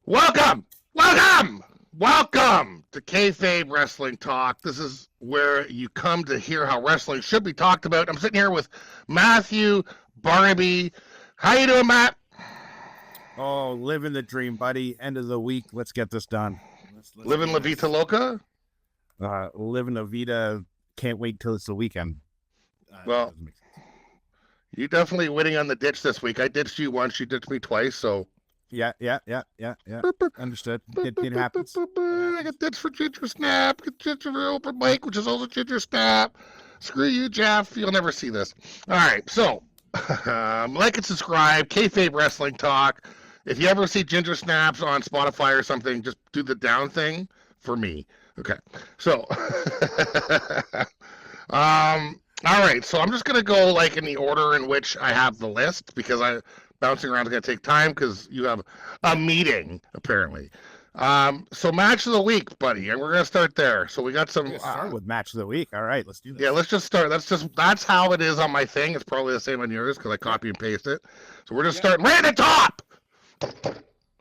Welcome, welcome to Kayfabe Wrestling Talk. This is where you come to hear how wrestling should be talked about. I'm sitting here with Mathew, Barnaby. How you doing, Matt? Oh, living the dream, buddy. End of the week. Let's get this done. Living La Vita Loca? Living La Vida. Can't wait till it's the weekend. Well, you definitely winning on the ditch this week. I ditched you once. You ditched me twice, so... Yeah. Understood. It happens. I got ditched for Ginger Snap. Get Ginger for open mic, which is also Ginger Snap. Screw you, Jeff. You'll never see this. All right, so like and subscribe. Kayfabe Wrestling Talk. If you ever see Ginger Snaps on Spotify or something, just do the down thing for me. Okay, so all right, so I'm just gonna go like in the order in which I have the list because bouncing around is going to take time because you have a meeting, apparently. So match of the week, buddy, and we're going to start there. So we got some... start with match of the week. All right, let's do this. Yeah, let's just start. That's how it is on my thing. It's probably the same on yours because I copy and paste it. So we're just starting right at the top!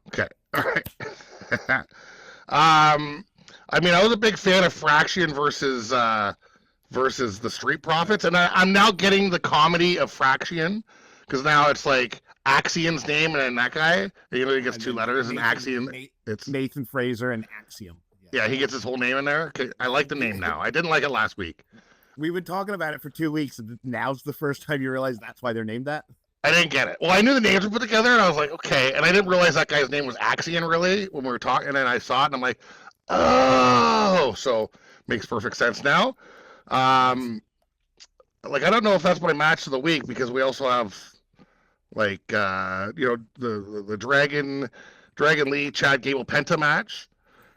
Okay, all right. I mean, I was a big fan of Fraction versus the Street Profits, and I'm now getting the comedy of Fraction because now it's like Axion's name and then that guy, he gets two letters, and Axion, it's Nathan Fraser and Axiom. Yeah, he gets his whole name in there. Okay, I like the name now. I didn't like it last week. We've been talking about it for 2 weeks, and now's the first time you realize that's why they're named that? I didn't get it. Well, I knew the names were put together, and I was like, okay, and I didn't realize that guy's name was Axion, really, when we were talking, and then I saw it, and I'm like, oh, so makes perfect sense now. Like, I don't know if that's my match of the week, because we also have... like the Dragon Lee Chad Gable Penta match.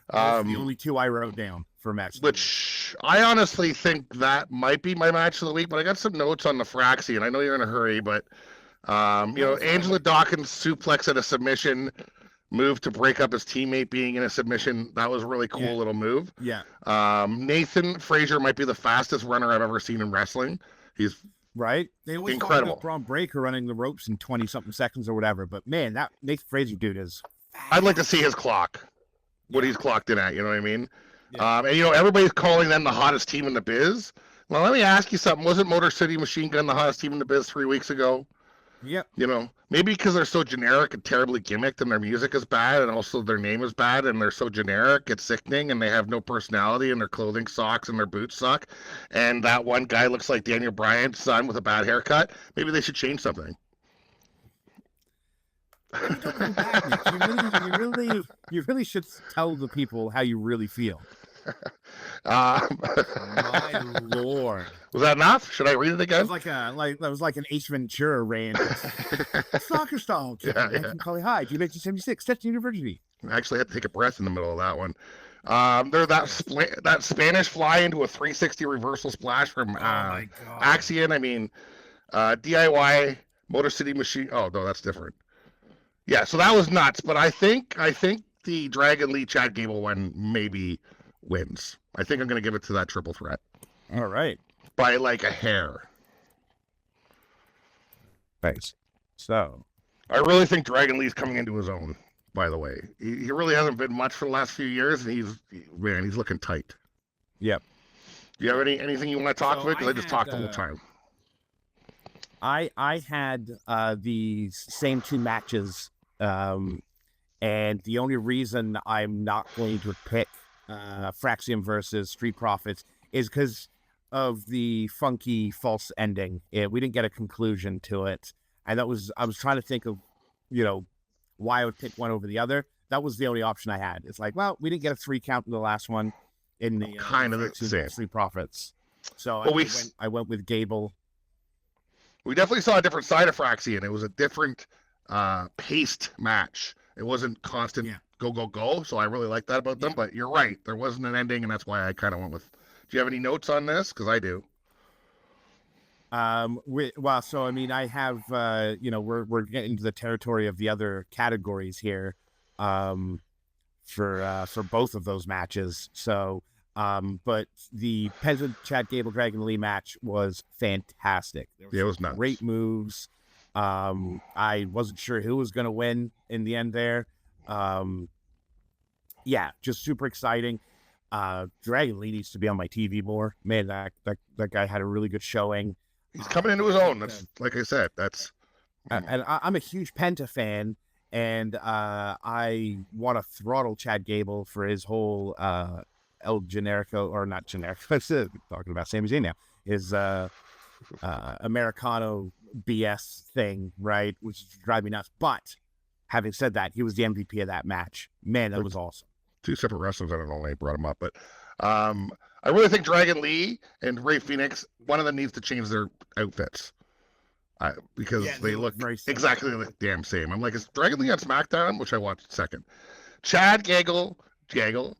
The only two I wrote down for match, which I honestly think that might be my match of the week. But I got some notes on the Fraxy, and I know you're in a hurry, but Angela Dawkins suplex at a submission move to break up his teammate being in a submission. That was a really cool little move. Yeah. Nathan Fraser might be the fastest runner I've ever seen in wrestling. He's right? They always incredible. Braun Breaker running the ropes in 20-something seconds or whatever, but man, that Nathan Fraser dude is... I'd like to see his clock, what he's clocked in at, you know what I mean? Yeah. And, everybody's calling them the hottest team in the biz. Well, let me ask you something. Wasn't Motor City Machine Gun the hottest team in the biz 3 weeks ago? Yep. Maybe because they're so generic and terribly gimmicked and their music is bad and also their name is bad and they're so generic, it's sickening, and they have no personality and their clothing sucks and their boots suck. And that one guy looks like Daniel Bryan's son with a bad haircut. Maybe they should change something. You really should tell the people how you really feel. My Lord. Was that enough? Should I read it again? That was like an Ace Ventura rant. Soccer style. From Collie High, 1976, Stetson University. I actually had to take a breath in the middle of that one. They're that Spanish fly into a 360 reversal splash from Axion. I mean, DIY Motor City Machine. Oh no, that's different. Yeah, so that was nuts. But I think the Dragon Lee Chad Gable one maybe wins. I think I'm going to give it to that triple threat. All right. By like a hair. Thanks. So. I really think Dragon Lee's coming into his own, by the way. He really hasn't been much for the last few years, and he's looking tight. Yep. Do you have anything you want to talk about? Because I just talked the whole time. I had the same two matches, and the only reason I'm not going to pick Fraxium versus Street Profits is because of the funky false ending. We didn't get a conclusion to it, and I was trying to think of why I would pick one over the other. That was the only option I had. It's like, well, we didn't get a 3 count in the last one in the kind of the same Street Profits, so I went with Gable. We definitely saw a different side of Fraxion. It was a different paced match. It wasn't constant go. So I really like that about them. But you're right. There wasn't an ending, and that's why I kind of went with... Do you have any notes on this? Because I do. So, I mean, I have, we're getting into the territory of the other categories here for both of those matches. So, but the Penta Chad Gable Dragon Lee match was fantastic. It was nuts. Great moves. I wasn't sure who was going to win in the end there. yeah, just super exciting. Dragon Lee needs to be on my TV more. Man, that guy had a really good showing. He's coming into his own. That's like I said. That's and I'm a huge Penta fan, and I want to throttle Chad Gable for his whole El Generico, or not Generico. Talking about Sami Zayn now. His Americano BS thing, right? Which drives me nuts. But having said that, he was the MVP of that match. Man, that was awesome. two separate wrestlers. I don't know why I brought him up, but I really think Dragon Lee and Ray Phoenix, one of them needs to change their outfits. Because they look exactly the damn same. I'm like, is Dragon Lee on SmackDown, which I watched second. Chad Gaggle gets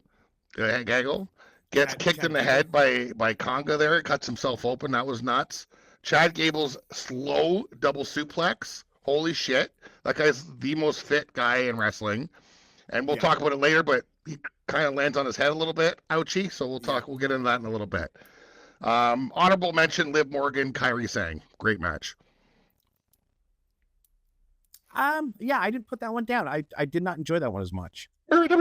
kicked in the head by Conga there, cuts himself open. That was nuts. Chad Gable's slow double suplex. Holy shit. That guy's the most fit guy in wrestling. And we'll talk about it later, but he kind of lands on his head a little bit. Ouchie. So we'll get into that in a little bit. Honorable mention, Liv Morgan, Kairi Sane. Great match. Yeah, I didn't put that one down. I did not enjoy that one as much. I thought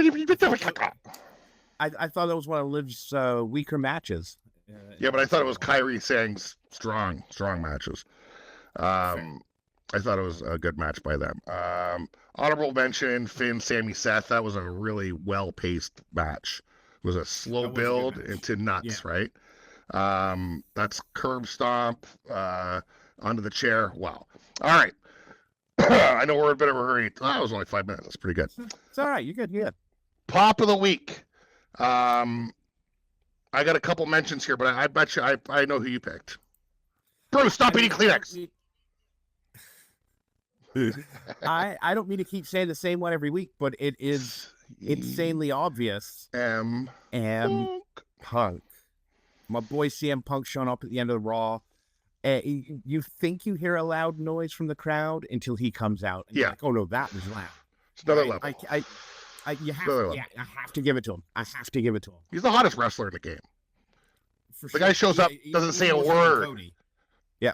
that was one of Liv's weaker matches. Yeah, but I thought it was Kairi Sane's strong matches. I thought it was a good match by them. Honorable mention, Finn, Sammy, Seth. That was a really well-paced match. It was a slow build into nuts, right? That's curb stomp onto the chair. Wow. All right. I know we're in a bit of a hurry. Oh, it was only 5 minutes. That's pretty good. It's all right. You're good. Yeah. Pop of the week. I got a couple mentions here, but I bet you I know who you picked. Bruce, stop eating Kleenex. I don't mean to keep saying the same one every week, but it is insanely obvious. Punk. My boy CM Punk showing up at the end of the Raw. You think you hear a loud noise from the crowd until he comes out. And you're like, oh no, that was loud. It's another level. I have to give it to him. I have to give it to him. He's the hottest wrestler in the game. The guy shows up, doesn't say a word. Cody. Yeah,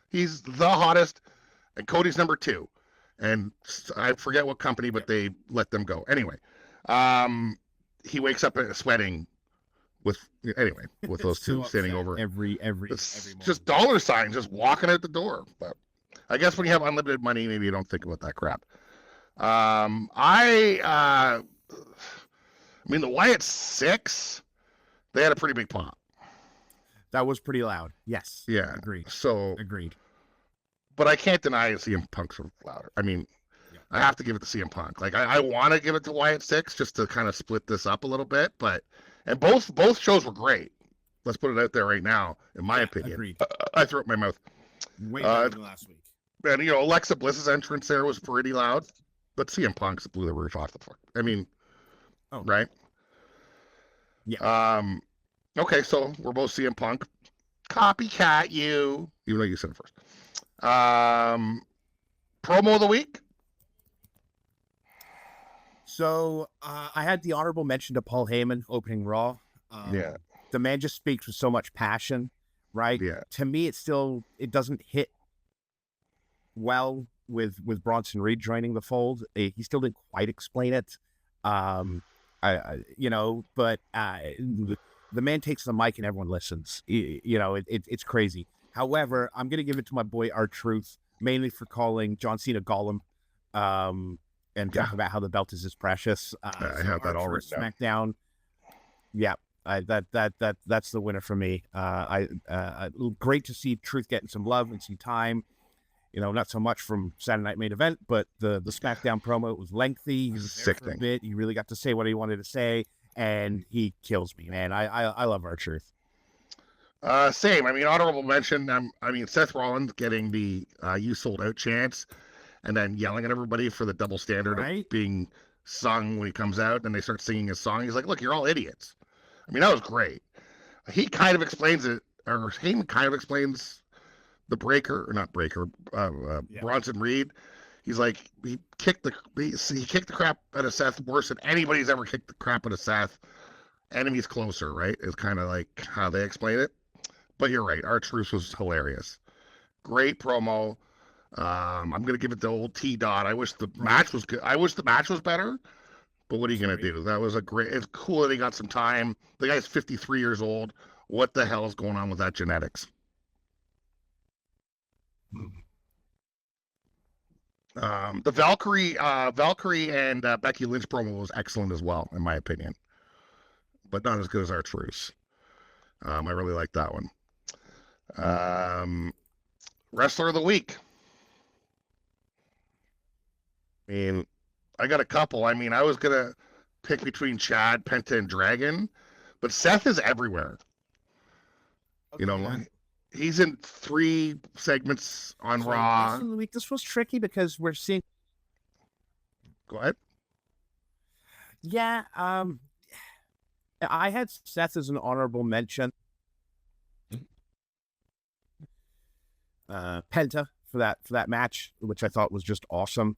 he's the hottest, and Cody's number 2. And I forget what company, but they let them go. Anyway, he wakes up sweating with those two standing over every just dollar signs just walking out the door. But I guess when you have unlimited money, maybe you don't think about that crap. I mean, the Wyatt 6, they had a pretty big pop. That was pretty loud. Yes. Yeah. Agreed. Agreed. But I can't deny CM Punk's louder. I mean, I have to give it to CM Punk. Like I want to give it to Wyatt 6 just to kind of split this up a little bit, and both shows were great. Let's put it out there right now, in my opinion. Agreed. I threw up my mouth. Way better than last week. And Alexa Bliss's entrance there was pretty loud, but CM Punk's blew the roof off the fuck. I mean, right? Yeah. Okay, so we're both CM Punk. Copycat you, even though you said it first. Promo of the week. So I had the honorable mention to Paul Heyman opening Raw. The man just speaks with so much passion, right? Yeah. To me, it doesn't hit well with Bronson Reed joining the fold. He still didn't quite explain it. But the man takes the mic and everyone listens. It's crazy. However, I'm going to give it to my boy R-Truth, mainly for calling John Cena Gollum, and talking about how the belt is as precious. I have that all written SmackDown. Yeah, that's the winner for me. Great to see Truth getting some love and some time. Not so much from Saturday Night Main Event, but the SmackDown promo was lengthy. He was there for a bit. He really got to say what he wanted to say, and he kills me, man. I love R-Truth. Same. I mean, honorable mention. Seth Rollins getting the "You Sold Out" chance, and then yelling at everybody for the double standard of being sung when he comes out, and they start singing his song. He's like, "Look, you're all idiots." I mean, that was great. He kind of explains it, or Heyman kind of explains the Bronson Reed. He's like, he kicked the crap out of Seth worse than anybody's ever kicked the crap out of Seth. Enemies closer, right? Is kind of like how they explain it. But you're right. R-Truth was hilarious. Great promo. I'm gonna give it the old T-Dot. I wish the match was good. I wish the match was better. But what are you gonna do? That was a great. It's cool that he got some time. The guy's 53 years old. What the hell is going on with that genetics? The Valkyrie and Becky Lynch promo was excellent as well, in my opinion, but not as good as our Truce. I really like that one. Wrestler of the week. I mean, I got a couple. I mean, I was gonna pick between Chad, Penta, and Dragon, but Seth is everywhere. Okay, You know, he's in 3 segments on Raw. This was tricky because we're seeing. Go ahead. Yeah, I had Seth as an honorable mention. Penta for that match, which I thought was just awesome.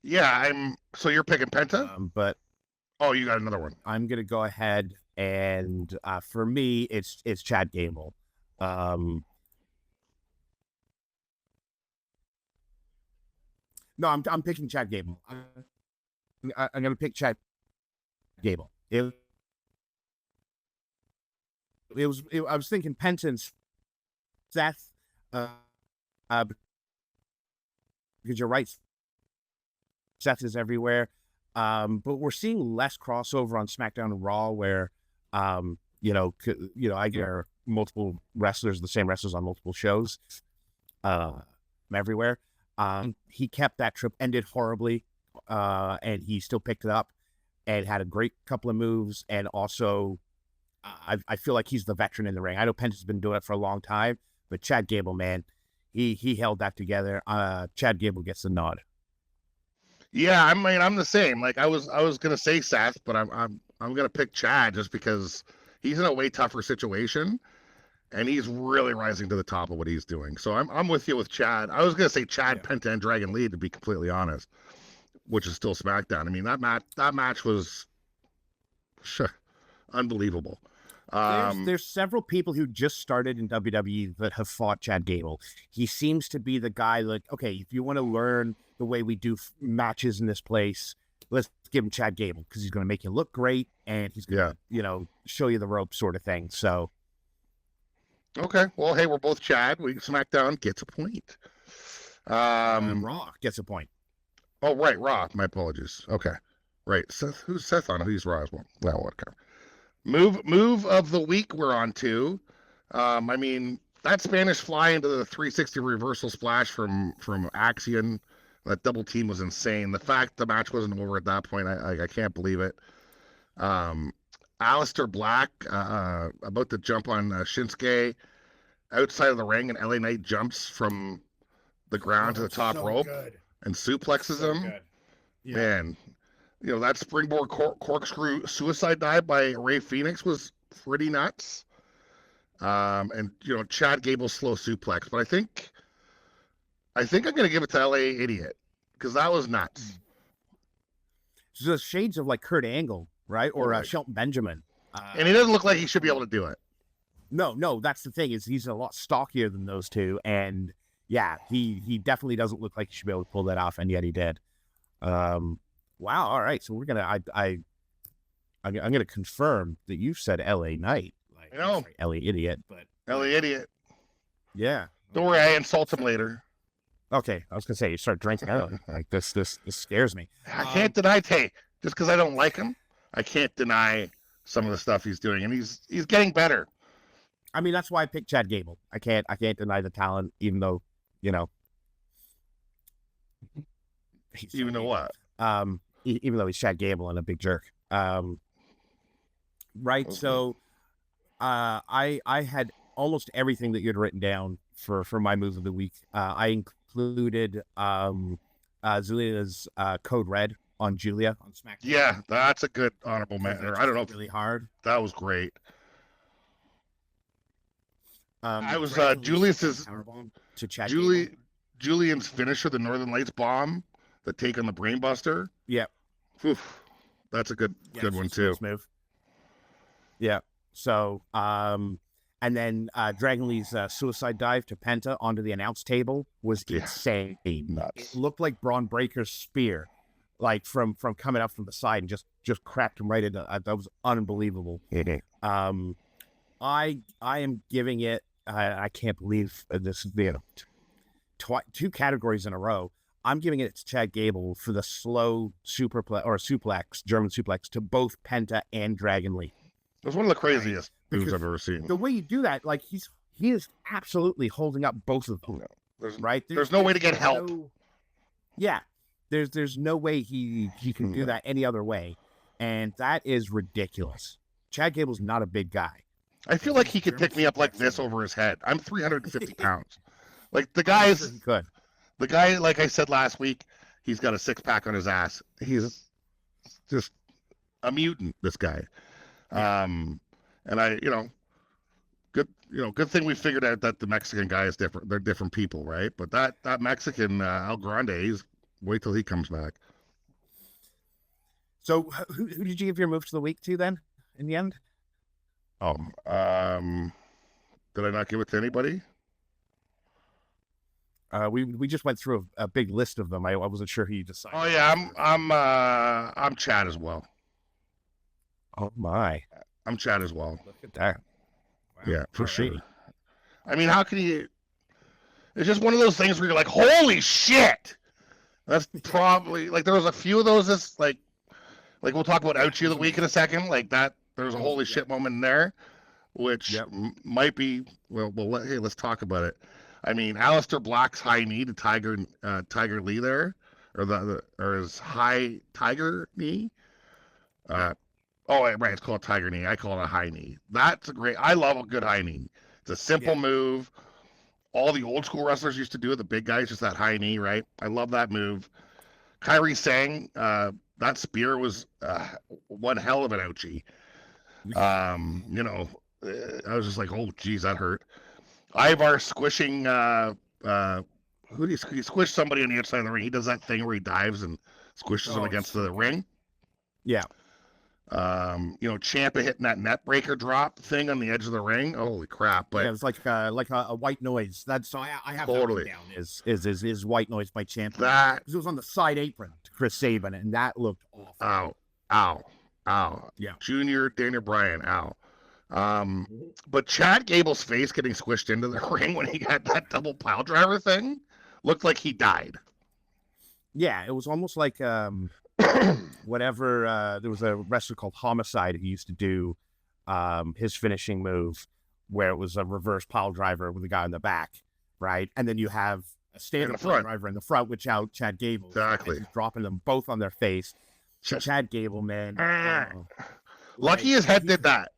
Yeah, so you're picking Penta? But you got another one. I'm gonna go ahead and for me, it's Chad Gable. No, I'm picking Chad Gable. I'm gonna pick Chad Gable. I was thinking Penta and Seth, because you're right. Seth is everywhere. But we're seeing less crossover on SmackDown and Raw where, I get multiple wrestlers, the same wrestlers on multiple shows, everywhere. He kept that trip, ended horribly, and he still picked it up and had a great couple of moves. And also, I feel like he's the veteran in the ring. I know Penta's been doing it for a long time, but Chad Gable, man, he held that together. Chad Gable gets the nod. Yeah, I mean, I'm the same. Like I was gonna say Seth, but I'm gonna pick Chad just because he's in a way tougher situation, and he's really rising to the top of what he's doing. So I'm with you with Chad. I was gonna say Chad, Penta, and Dragon Lee, to be completely honest, which is still SmackDown. I mean, that match was unbelievable. There's several people who just started in WWE that have fought Chad Gable. He seems to be the guy like, okay, if you want to learn the way we do matches in this place, let's give him Chad Gable because he's going to make you look great and he's going to, show you the ropes sort of thing. So. Okay. Well, hey, we're both Chad. SmackDown gets a point. Raw gets a point. Oh, right. Raw. My apologies. Okay. Right. Seth, who's Seth on? He's Raw as well. Well, okay. Move of the week we're on to. I mean, that Spanish fly into the 360 reversal splash from Axion, that double team was insane. The fact the match wasn't over at that point, I can't believe it. Aleister Black about to jump on Shinsuke outside of the ring, and LA Knight jumps from the ground to the top rope and suplexes him. Yeah. Man, that springboard corkscrew suicide dive by Ray Phoenix was pretty nuts. And Chad Gable's slow suplex, but I think I'm gonna give it to LA Idiot because that was nuts. So the shades of like Kurt Angle, right? Or Shelton Benjamin. And he doesn't look like he should be able to do it. No, that's the thing, is he's a lot stockier than those two, and yeah, he definitely doesn't look like he should be able to pull that off, and yet he did. Wow. All right. So we're gonna. I'm gonna confirm that you said LA Knight. Like, LA Idiot, but LA Idiot. Yeah. Don't worry, I insult him later. Okay, I was gonna say you start drinking early. Like this scares me. I can't deny. Hey, just because I don't like him, I can't deny some of the stuff he's doing, and he's getting better. I mean, that's why I picked Chad Gable. I can't deny the talent, even though even though what? Even though he's Chad Gable and a big jerk. Right. Okay. So I had almost everything that you'd written down for my move of the week. I included Zelina's Code Red on Julia on SmackDown. Yeah, that's a good honorable mention. I don't know. Really hard. That was great. I was Julius's to Chad Julian's finisher, the Northern Lights bomb, the take on the Brainbuster. Yeah. That's a good one too. Move. Yeah. So, And then Dragon Lee's suicide dive to Penta onto the announce table was insane. Nuts. It looked like Braun Breaker's spear, like from coming up from the side, and just cracked him right into. That was unbelievable. I am giving it. I can't believe this is two categories in a row. I'm giving it to Chad Gable for the slow suplex, German suplex to both Penta and Dragon Lee. It was one of the craziest moves I've ever seen. The way you do that, like he is absolutely holding up both of them. No, there's no way to get help. There's no way he can do that any other way, and that is ridiculous. Chad Gable's not a big guy. I feel like he could pick me up like this over his head. I'm 350 pounds. Like the guy's good. The guy, like I said last week, he's got a 6-pack on his ass. He's just a mutant, this guy. And good thing we figured out that the Mexican guy is different. They're different people, right? But that Mexican El Grande, wait till he comes back. So who did you give your move to the week to then, in the end? Did I not give it to anybody? We just went through a big list of them. I wasn't sure who you decided. Oh yeah, I'm Chad as well. Oh my, I'm Chad as well. Look at that. Wow. Yeah, for sure. I mean, how can you? It's just one of those things where you're like, holy shit. That's probably like there was a few of those. This like we'll talk about Ouchie of the Week in a second. Like that, there's a holy shit moment in there, which might be let's talk about it. I mean, Aleister Black's high knee to Tiger Lee there, or his high Tiger knee. Right, it's called Tiger knee. I call it a high knee. That's a great. I love a good high knee. It's a simple move. All the old school wrestlers used to do it. The big guys, just that high knee, right? I love that move. Kairi Sane, that spear was one hell of an ouchie. I was just like, oh, geez, that hurt. Ivar squishing, who do he squish somebody on the outside of the ring? He does that thing where he dives and squishes him against the ring. Yeah. Ciampa hitting that net breaker drop thing on the edge of the ring. Holy crap! But it's like a white noise. That's I have totally that down. Is white noise by Ciampa. That it was on the side apron to Chris Sabin, and that looked awful. Ow. Yeah. Junior Daniel Bryan. Ow. But Chad Gable's face getting squished into the ring when he got that double pile driver thing looked like he died. Yeah, it was almost like whatever. There was a wrestler called Homicide who used to do his finishing move where it was a reverse pile driver with a guy in the back, right? And then you have a standard pile driver in the front, which out Chad Gable. Exactly. Dropping them both on their face. Chad Gable, man. Lucky his head did that.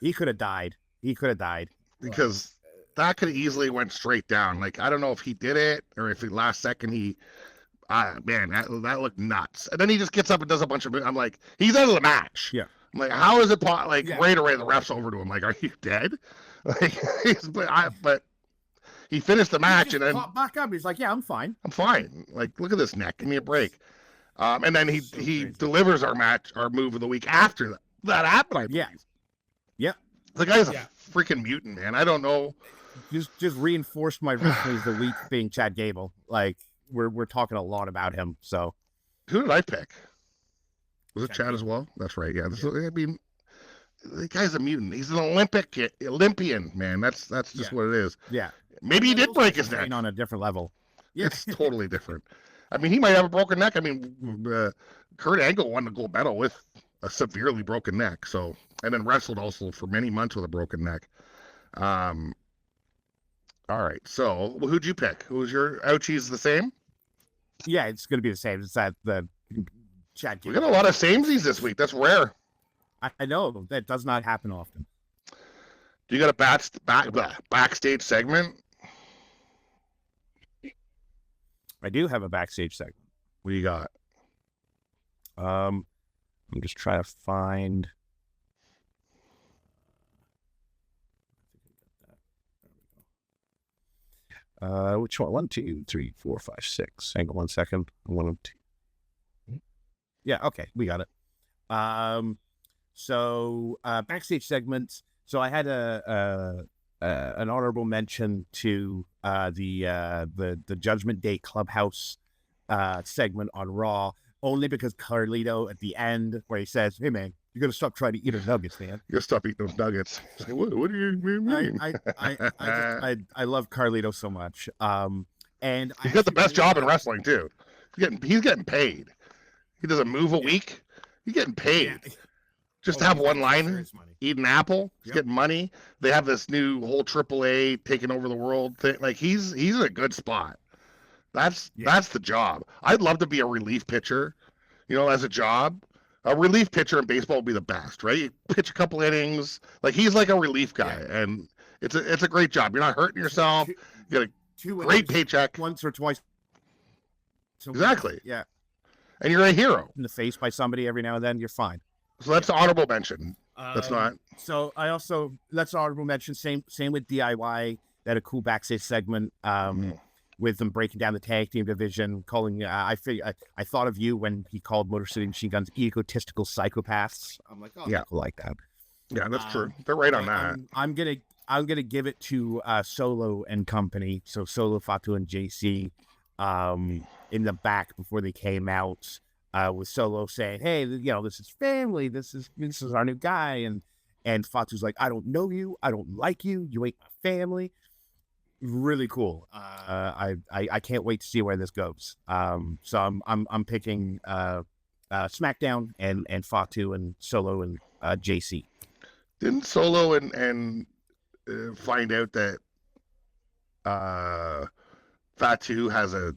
He could have died. Because that could have easily went straight down. Like, I don't know if he did it or if last second that looked nuts. And then he just gets up and does a bunch of, I'm like, he's out of the match. Yeah. I'm like, how is it right away the ref's over to him? Like, are you dead? Like, but he finished the match and then popped back up. He's like, yeah, I'm fine. Like, look at this neck. Give me a break. And then he delivers our move of the week after that happened, I believe. Yeah. The guy's a freaking mutant, man. I don't know. Just reinforced my wrestlers the week being Chad Gable. Like we're talking a lot about him. So who did I pick? Was it Chad as well? That's right. Yeah. I mean, the guy's a mutant. He's an Olympian, man. That's just what it is. Yeah. Maybe he did break his neck on a different level. Yeah. It's totally different. I mean, he might have a broken neck. I mean, Kurt Angle won the gold medal with a severely broken neck. So, and then wrestled also for many months with a broken neck. All right. So, who'd you pick? Who's your ouchies? The same? Yeah, it's going to be the same. It's the Chad. We got a lot of samesies this week. That's rare. I know that does not happen often. Do you got a backstage segment? I do have a backstage segment. What do you got? I'm just trying to find. Which one? 1, 2, 3, 4, 5, 6. Hang on 1 second. 1, 2. Yeah. Okay, we got it. So backstage segments. So I had an honorable mention to the Judgment Day Clubhouse segment on Raw, only because Carlito at the end where he says, "Hey man, you gotta stop trying to eat those nuggets, man. You gotta stop eating those nuggets." Like, what do you mean? I love Carlito so much. And he's got the best job in wrestling too. He's getting paid. He does a move a week. He's getting paid. Yeah. Just to have one line, eat an apple, he's getting money. They have this new whole AAA taking over the world thing. Like he's in a good spot. That's the job. I'd love to be a relief pitcher, as a job. A relief pitcher in baseball would be the best, right? You pitch a couple innings. Like he's like a relief guy, and it's a great job. You're not hurting yourself. You get a great paycheck once or twice. Exactly. Yeah. And you're a hero. In the face by somebody every now and then, you're fine. So that's an honorable mention. That's not. So that's an honorable mention. Same with DIY. They had a cool backstage segment with them breaking down the tag team division, calling. I thought of you when he called Motor City Machine Guns egotistical psychopaths. I'm like, oh, yeah, people like that. Yeah, that's true. They're right on that. I'm gonna give it to Solo and company. So Solo, Fatu, and JC in the back before they came out. With Solo saying, "Hey, this is family. This is our new guy," and Fatu's like, "I don't know you. I don't like you. You ain't my family." Really cool. I can't wait to see where this goes. So I'm picking SmackDown and Fatu and Solo and JC. Didn't Solo and find out that Fatu has a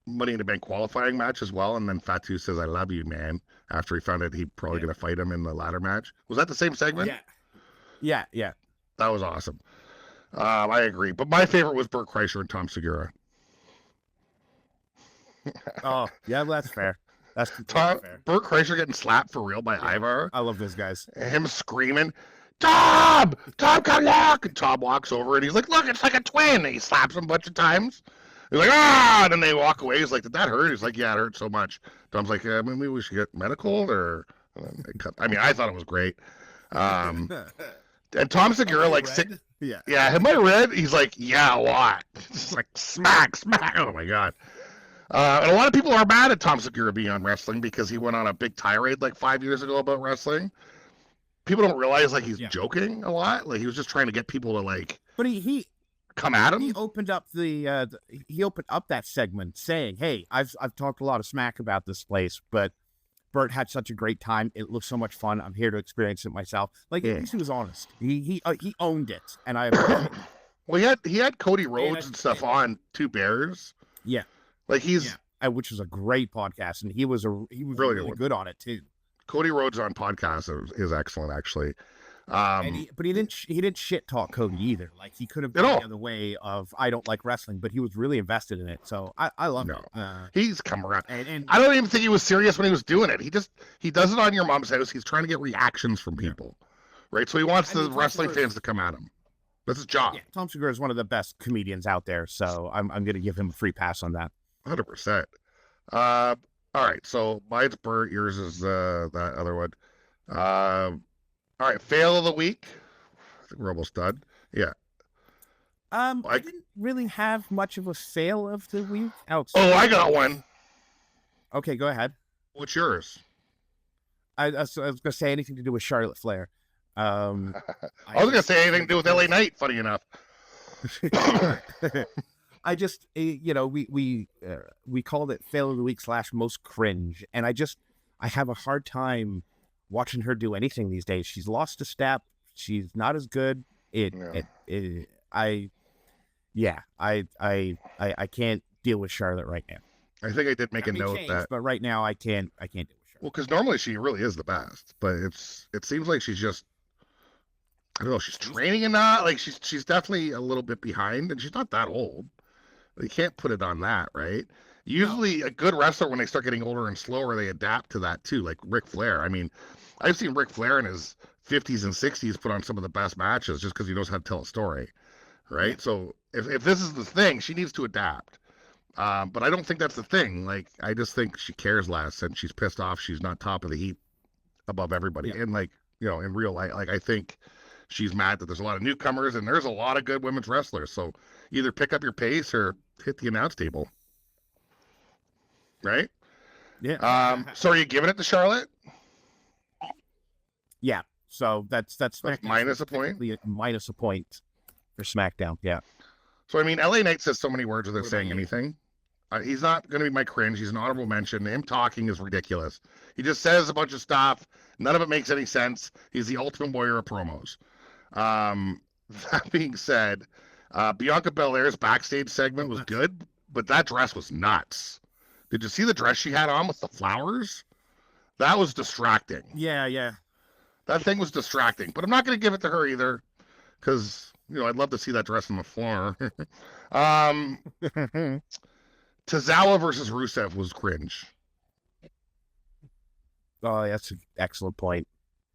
Money in the Bank qualifying match as well, and then Fatu says, "I love you, man," after he found out he's probably going to fight him in the ladder match? Was that the same segment? Yeah. That was awesome. I agree, but my favorite was Burt Kreischer and Tom Segura. Oh, yeah, that's fair. That's fair. Burt Kreischer getting slapped for real by Ivar. I love those guys. And him screaming, Tom, come look! And Tom walks over and he's like, "Look, it's like a twin." And he slaps him a bunch of times. He's like, "Ah!" And then they walk away. He's like, "Did that hurt?" He's like, "Yeah, it hurt so much." Tom's like, "Maybe we should get medical," or I thought it was great. And Tom Segura, like, am I red? He's like, "Yeah, a lot." It's like smack. Oh my god. And a lot of people are mad at Tom Segura being on wrestling because he went on a big tirade like 5 years ago about wrestling. People don't realize like he's joking a lot. Like he was just trying to get people to like. But he come at him. He opened up he opened up that segment saying, "Hey, I've talked a lot of smack about this place, but Bert had such a great time. It looks so much fun. I'm here to experience it myself." Like at least he was honest. He owned it, and I. Well, he had Cody Rhodes and stuff on Two Bears. Yeah, like which was a great podcast, and he was really good on it too. Cody Rhodes on podcast is excellent, actually. But he didn't shit talk Cody either. Like he could have gone the other way of "I don't like wrestling," but he was really invested in it. So I love it. He's come around. And I don't even think he was serious when he was doing it. He does it on Your Mom's House. He's trying to get reactions from people, right? So he wants the wrestling fans to come at him. That's his job. Yeah, Tom Segura is one of the best comedians out there. So I'm going to give him a free pass on that. 100%. All right. So mine's Bert. Yours is that other one. All right, fail of the week. I think we're almost done. Yeah. I didn't really have much of a fail of the week. I got one. Okay, go ahead. What's yours? I was going to say anything to do with Charlotte Flair. I was going to say anything to do with LA Knight, funny enough. I just, we called it fail of the week / most cringe. And I have a hard time watching her do anything these days. She's lost a step. She's not as good. I can't deal with Charlotte right now. I think I did make a note that, but right now I can't deal with Charlotte. Well, because normally she really is the best, but it seems like she's just, I don't know, she's training and not like she's definitely a little bit behind, and she's not that old. You can't put it on that, right? Usually a good wrestler, when they start getting older and slower, they adapt to that too, like Ric Flair. I mean, I've seen Ric Flair in his 50s and 60s put on some of the best matches just because he knows how to tell a story, right? Yeah. So if this is the thing, she needs to adapt. But I don't think that's the thing. Like, I just think she cares less, and she's pissed off she's not top of the heap above everybody. Yeah. And, like, in real life, like, I think she's mad that there's a lot of newcomers, and there's a lot of good women's wrestlers. So either pick up your pace or hit the announce table. Right? Yeah. So are you giving it to Charlotte? Yeah. So that's minus a point. Minus a point for SmackDown. Yeah. So I mean, LA Knight says so many words without saying anything. He's not going to be my cringe. He's an honorable mention. Him talking is ridiculous. He just says a bunch of stuff. None of it makes any sense. He's the ultimate warrior of promos. That being said, Bianca Belair's backstage segment was good, but that dress was nuts. Did you see the dress she had on with the flowers? That was distracting. Yeah. That thing was distracting, but I'm not going to give it to her either, because I'd love to see that dress on the floor. Tozawa versus Rusev was cringe. Oh, that's an excellent point.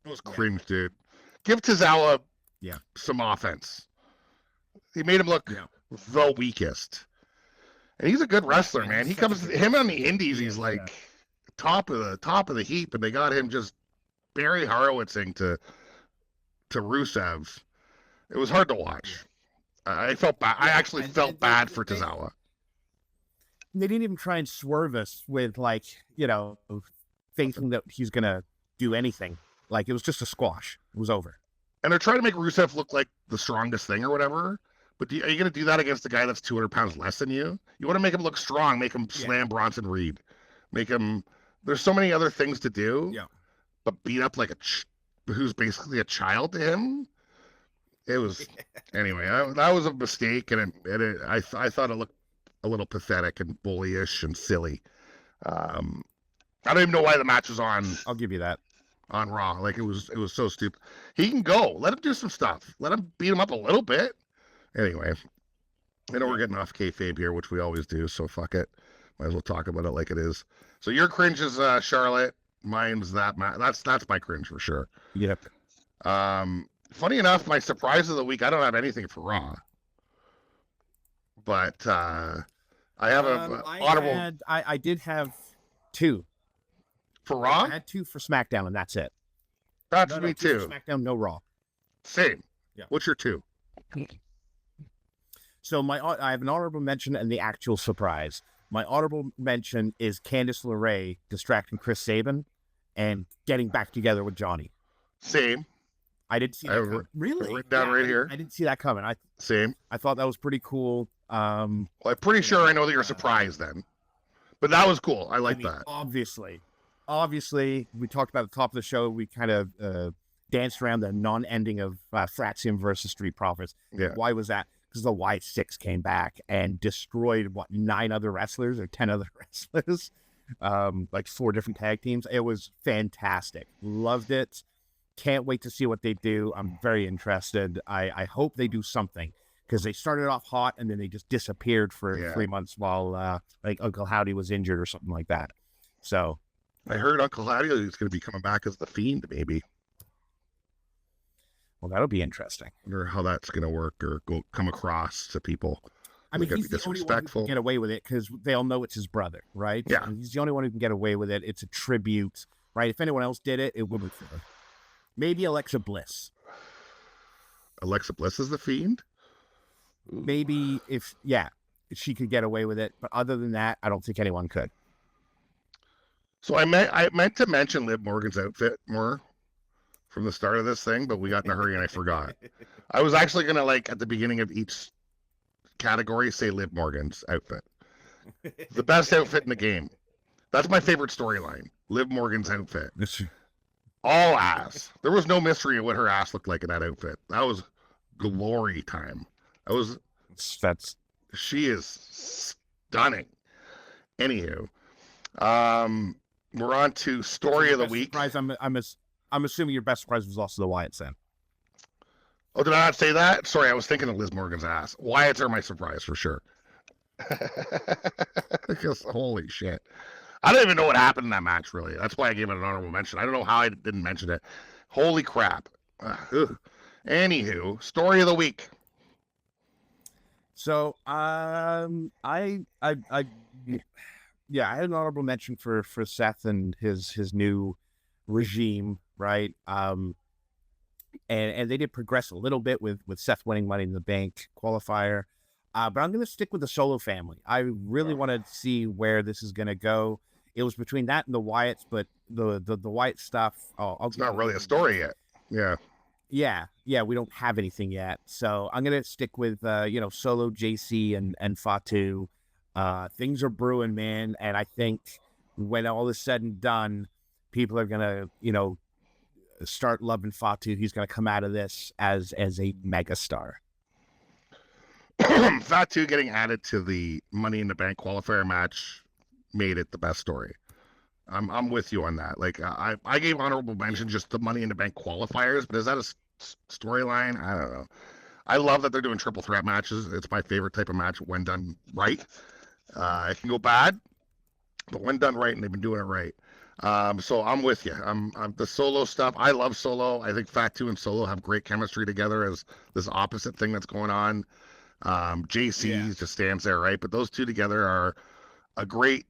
It was cringe, dude. Give Tozawa some offense. He made him look the weakest. And he's a good wrestler, man. Him on the indies, he's like top of the heap, and they got him just Barry Horowitzing to Rusev. It was hard to watch. I felt bad. I actually felt bad for Tozawa. They didn't even try and swerve us with thinking that he's gonna do anything. Like, it was just a squash. It was over. And they're trying to make Rusev look like the strongest thing or whatever. But are you going to do that against a guy that's 200 pounds less than you? You want to make him look strong, make him slam Bronson Reed. Make him... There's so many other things to do. Yeah. But beat up like who's basically a child to him? It was... Anyway, that was a mistake, and I thought it looked a little pathetic and bullyish and silly. I don't even know why the match was on... I'll give you that. On Raw. Like, it was so stupid. He can go. Let him do some stuff. Let him beat him up a little bit. Anyway, I know we're getting off kayfabe here, which we always do, so fuck it. Might as well talk about it like it is. So your cringe is Charlotte. Mine's that. That's my cringe for sure. Yep. Funny enough, my surprise of the week, I don't have anything for Raw. But I have an honorable... I did have two. For Raw? I had two for SmackDown, and that's it. That's me too. SmackDown, no Raw. Same. Yeah. What's your two? So I have an honorable mention and the actual surprise. My honorable mention is Candice LeRae distracting Chris Sabin and getting back together with Johnny. Same. I didn't see that coming. Really? Written down right here. I didn't see that coming. Same. I thought that was pretty cool. Well, I'm pretty sure I know that you're surprised then. But that was cool. I like that. Obviously, we talked about at the top of the show, we kind of danced around the non-ending of Fraxium versus Street Profits. Yeah. Why was that? Because the Y6 came back and destroyed, 9 other wrestlers or 10 other wrestlers, like 4 different tag teams. It was fantastic. Loved it. Can't wait to see what they do. I'm very interested. I hope they do something, because they started off hot and then they just disappeared for 3 months while like Uncle Howdy was injured or something like that. So I heard Uncle Howdy is going to be coming back as the Fiend, maybe. Well, that'll be interesting. I wonder how that's going to work or come across to people. I mean, he's the only one who can get away with it, because they all know it's his brother, right? Yeah. And he's the only one who can get away with it. It's a tribute, right? If anyone else did it, it would be maybe Alexa Bliss. Alexa Bliss is the Fiend? Maybe if she could get away with it. But other than that, I don't think anyone could. So I meant to mention Liv Morgan's outfit more from the start of this thing, but we got in a hurry and I forgot. I was actually going to, at the beginning of each category, say Liv Morgan's outfit. The best outfit in the game. That's my favorite storyline. Liv Morgan's outfit. All ass. There was no mystery of what her ass looked like in that outfit. That was glory time. She is stunning. Anywho, we're on to story of the week. Surprise, I'm assuming your best surprise was also the Wyatt's then. Oh, did I not say that? Sorry, I was thinking of Liz Morgan's ass. Wyatt's are my surprise for sure. Because holy shit. I don't even know what happened in that match, really. That's why I gave it an honorable mention. I don't know how I didn't mention it. Holy crap. Anywho, story of the week. So, I had an honorable mention for Seth and his new regime, right? and they did progress a little bit with Seth winning Money in the Bank qualifier. But I'm going to stick with the Solo family. I really want to see where this is going to go. It was between that and the Wyatts, but the Wyatt stuff. It's not really a story yet. Yeah, we don't have anything yet. So I'm going to stick with, Solo, JC, and Fatu. Things are brewing, man. And I think when all is said and done, people are going to, start loving Fatu. He's going to come out of this as a megastar. Fatu getting added to the Money in the Bank qualifier match made it the best story. I'm with you on that. Like I gave honorable mention just the Money in the Bank qualifiers, but is that a storyline? I don't know. I love that they're doing triple threat matches. It's my favorite type of match when done right. It can go bad, but when done right, and they've been doing it right. So I'm with you. I'm the Solo stuff. I love Solo. I think Fatu and Solo have great chemistry together as this opposite thing that's going on. JC just stands there, right? But those two together are a great.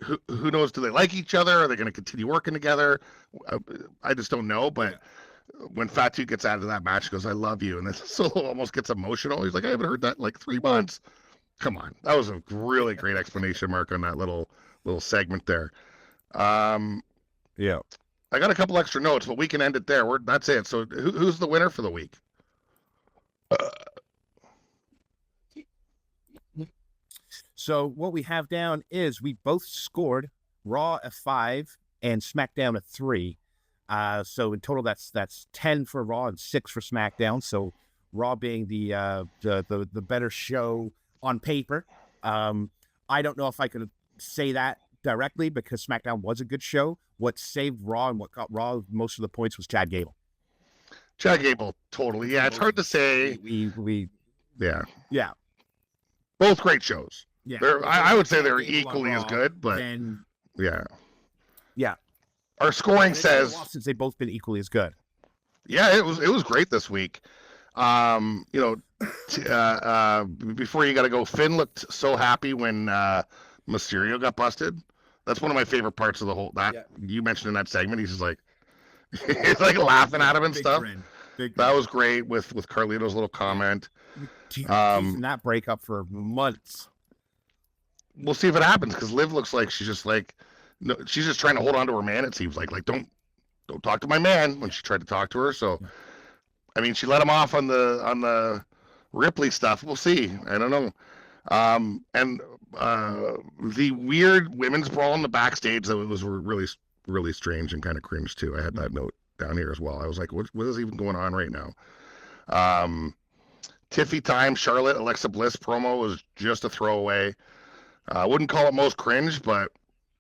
Who knows? Do they like each other? Are they going to continue working together? I just don't know. But when Fatu gets out of that match, he goes, "I love you," and then Solo almost gets emotional. He's like, "I haven't heard that in like 3 months." Come on, that was a really great explanation mark on that little segment there. Yeah, I got a couple extra notes, but we can end it there. That's it. So who's the winner for the week? So what we have down is we both scored Raw a 5 and SmackDown a 3. So in total, that's 10 for Raw and 6 for SmackDown. So Raw being the better show on paper. I don't know if I could say that directly because SmackDown was a good show. What saved Raw and what got Raw most of the points was Chad Gable. Chad Gable, totally. Yeah, it's hard to say. Yeah. Both great shows. Yeah, I would say they're equally as good, but yeah. Our scoring says since they've both been equally as good. Yeah, it was great this week. Before you got to go, Finn looked so happy when Mysterio got busted. That's one of my favorite parts of the whole. You mentioned in that segment, he's just like, he's like laughing at him and stuff. That was great with Carlito's little comment. Teasing that breakup for months. We'll see if it happens because Liv looks like she's just like, no, she's just trying to hold on to her man. It seems like don't talk to my man when she tried to talk to her. So, I mean, she let him off on the Ripley stuff. We'll see. I don't know. And the weird women's brawl in the backstage that was really, really strange and kind of cringe too. I had that note down here as well. I was like, what is even going on right now? Tiffy time, Charlotte, Alexa Bliss promo was just a throwaway. I wouldn't call it most cringe, but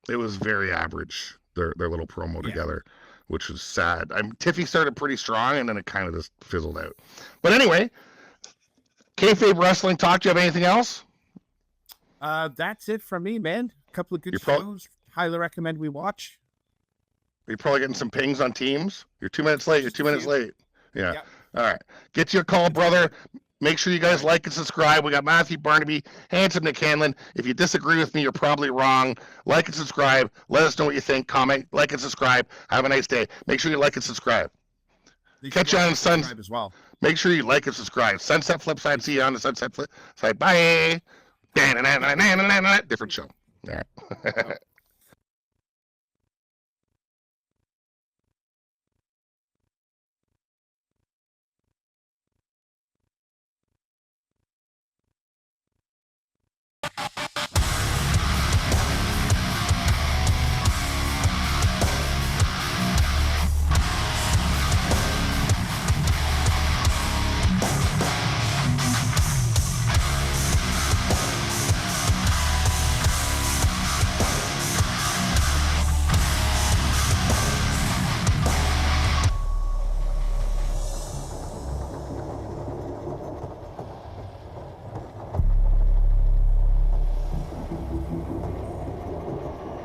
it was very average, their little promo together, which was sad. Tiffy started pretty strong, and then it kind of just fizzled out. But anyway, Kayfabe Wrestling Talk, do you have anything else? That's it from me, man. A couple of good shows. Highly recommend we watch. You're probably getting some pings on Teams. You're 2 minutes late. Yeah. Yep. All right. Get you a call, brother. Make sure you guys like and subscribe. We got Mathew, Barnaby, Handsome Nick Hanlon. If you disagree with me, you're probably wrong. Like and subscribe. Let us know what you think. Comment, like, and subscribe. Have a nice day. Make sure you like and subscribe. Catch you on Sunset as well. Make sure you like and subscribe. Sunset Flip Side. See you on the Sunset Flip Side. Bye. Different show. All right.